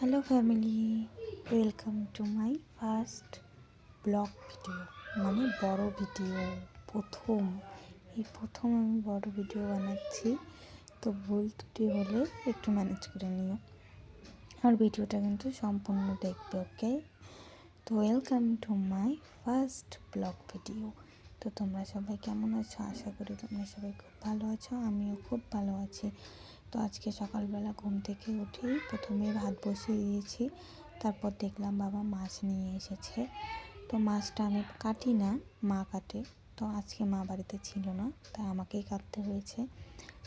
Hello family, welcome to my first blog video, মানে বড় video. প্রথম আমি বড় ভিডিও বানাচ্ছি, তো ভুল ত্রুটি হলে একটু ম্যানেজ করে নিও। আর ভিডিওটা কিন্তু সম্পূর্ণ দেখবে, ওকে? তো welcome to my first blog video. তো তোমরা সবাই কেমন আছো? আশা করি তোমরা সবাই খুব ভালো আছো, আমিও খুব ভালো আছি। তো আজকে সকালবেলা ঘুম থেকে উঠেই প্রথমে ভাত বসিয়ে দিয়েছি, তারপর দেখলাম বাবা মাছ নিয়ে এসেছে। তো মাছটা আমি কাটি না, মা কাটে। তো আজকে মা বাড়িতে ছিল না, তাই আমাকেই কাটতে হয়েছে।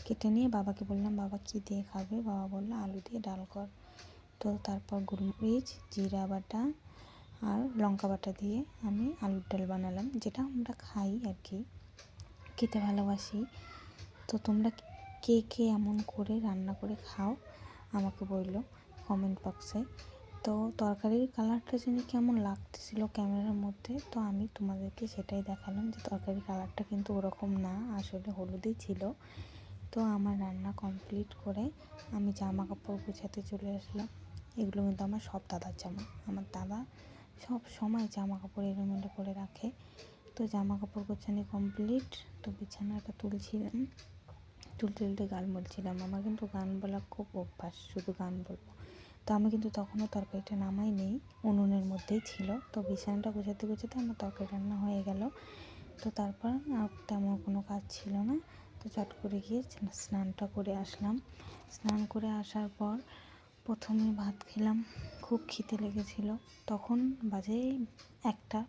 কেটে নিয়ে বাবাকে বললাম, বাবা কী দিয়ে খাবে? বাবা বললো আলু দিয়ে ডাল কর। তো তারপর গোলমরিচ, জিরা বাটা আর লঙ্কা বাটা দিয়ে আমি আলুর ডাল বানালাম, যেটা আমরা খাই আর কি, খেতে ভালোবাসি। তো তোমরা কে কে এমন করে রান্না করে খাও আমাকে বললো কমেন্ট বক্সে। তো তরকারির কালারটা যেন কেমন লাগতেছিল ক্যামেরার মধ্যে, তো আমি তোমাদেরকে সেটাই দেখালাম যে তরকারির কালারটা কিন্তু ওরকম না, আসলে হলুদই ছিল। তো আমার রান্না কমপ্লিট করে আমি জামা কাপড় গোছাতে চলে আসলাম। এগুলো কিন্তু আমার সব দাদার জামা। আমার দাদা সব সময় জামা কাপড় এলোমেলো করে রাখে। তো জামা কাপড় গোছানো কমপ্লিট। তো বিছানাটা তুলছিলাম, তুলতে গান বলছিলাম। আমার কিন্তু গান বলা খুব অভ্যাস, শুধু গান বলবো। তো আমি কিন্তু তখনও তরকারিটা নামাই নেই, উনুনের মধ্যেই ছিল। তো বিছানাটা গোছাতে আমার তরকারি রান্না হয়ে গেল। তো তারপর আর তেমন কোনো কাজ ছিল না, তো চট করে গিয়ে স্নানটা করে আসলাম। স্নান করে আসার পর প্রথমে ভাত খেলাম, খুব খিদে লেগেছিল। তখন বাজে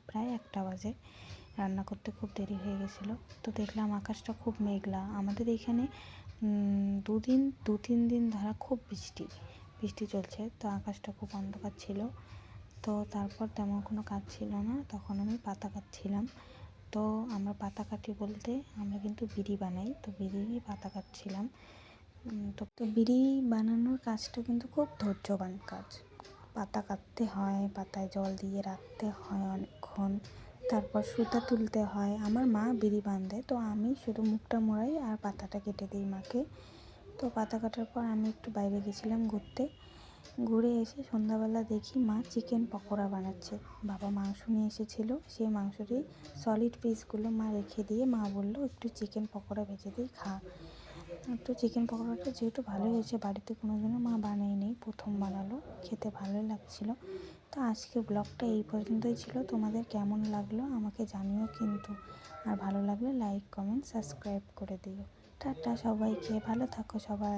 প্রায় একটা বাজে। রান্না করতে খুব দেরি হয়ে গেছিলো। তো দেখলাম আকাশটা খুব মেঘলা। আমাদের এইখানে দু তিন দিন ধরা খুব বৃষ্টি চলছে, তো আকাশটা খুব অন্ধকার ছিল। তো তারপর তেমন কোনো কাজ ছিল না, তখন আমি পাতা কাটছিলাম। তো আমরা পাতা কাটি বলতে আমরা কিন্তু বিড়ি বানাই, তো বিড়ি পাতা কাটছিলাম। তো বিড়ি বানানোর কাজটা কিন্তু খুব ধৈর্যবান কাজ। পাতা কাটতে হয়, পাতায় জল দিয়ে রাখতে হয় অনেকক্ষণ, তারপর সুতা তুলতে হয়। আমার মা বিড়ি বাঁধে, তো আমি শুধু মুখটা মোড়াই আর পাতাটা কেটে দিই মাকে। তো পাতা কাটার পর আমি একটু বাইরে গেছিলাম ঘুরে এসে সন্ধ্যাবেলা দেখি মা চিকেন পকোড়া বানাচ্ছে। বাবা মাংস নিয়ে এসেছিলো, সেই মাংসটি সলিড পিসগুলো মা রেখে দিয়ে মা বললো একটু চিকেন পকোড়া ভেজে দিই, খা। তো চিকেন পকোড়াটা যেহেতু ভালোই হয়েছে, বাড়িতে কোনোদিনও মা বানায়নি, প্রথম বানালো, খেতে ভালোই লাগছিলো। তো আজকের ব্লগটা এই পর্যন্তই ছিল। তোমাদের কেমন লাগলো আমাকে জানিও কিন্তু, আর ভালো লাগলে লাইক কমেন্ট সাবস্ক্রাইব করে দিও। টাটা সবাইকে, ভালো থাকো সবাই।